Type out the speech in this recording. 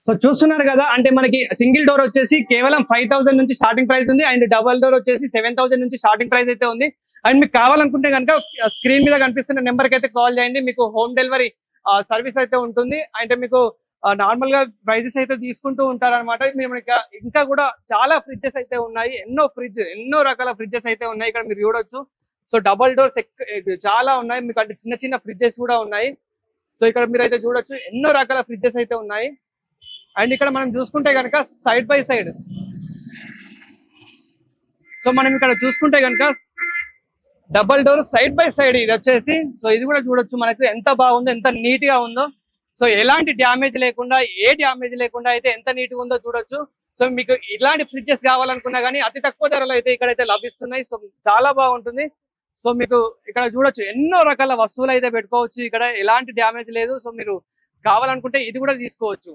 So చూస్తున్నారు కదా, అంటే మనకి సింగిల్ డోర్ వచ్చేసి కేవలం 5000 నుంచి స్టార్టింగ్ ప్రైస్ ఉంది. అండ్ డబల్ డోర్ వచ్చేసి 7000 నుంచి స్టార్టింగ్ ప్రైస్ అయితే ఉంది. అండ్ మీకు కావాలనుకుంటే కనుక స్క్రీన్ మీద కనిపిస్తున్న నెంబర్ కి అయితే కాల్ చేయండి, మీకు హోమ్ డెలివరీ సర్వీస్ అయితే ఉంటుంది. అంటే మీకు నార్మల్ గా ప్రైజెస్ అయితే తీసుకుంటూ ఉంటారు అనమాట. ఇంకా కూడా చాలా ఫ్రిడ్జెస్ అయితే ఉన్నాయి, ఎన్నో రకాల ఫ్రిడ్జెస్ అయితే ఉన్నాయి ఇక్కడ మీరు చూడొచ్చు. సో డబల్ డోర్స్ చాలా ఉన్నాయి మీకు, అంటే చిన్న చిన్న ఫ్రిడ్జెస్ కూడా ఉన్నాయి. సో ఇక్కడ మీరు అయితే చూడొచ్చు, ఎన్నో రకాల ఫ్రిడ్జెస్ అయితే ఉన్నాయి. అండ్ ఇక్కడ మనం చూసుకుంటే కనుక సైడ్ బై సైడ్, సో మనం ఇక్కడ చూసుకుంటే కనుక double door side by side ఇది వచ్చేసి, సో ఇది కూడా చూడొచ్చు మనకు ఎంత బాగుందో, ఎంత నీట్ గా ఉందో. సో ఎలాంటి డ్యామేజ్ లేకుండా, ఏ డ్యామేజ్ లేకుండా అయితే ఎంత నీట్ గా ఉందో చూడొచ్చు. సో మీకు ఇలాంటి ఫ్రిడ్జెస్ కావాలనుకున్నా కానీ అతి తక్కువ ధరలో అయితే ఇక్కడైతే లభిస్తున్నాయి. సో చాలా బాగుంటుంది. సో మీకు ఇక్కడ చూడొచ్చు ఎన్నో రకాల వస్తువులు అయితే పెట్టుకోవచ్చు, ఇక్కడ ఎలాంటి డ్యామేజ్ లేదు. సో మీరు కావాలనుకుంటే ఇది కూడా తీసుకోవచ్చు.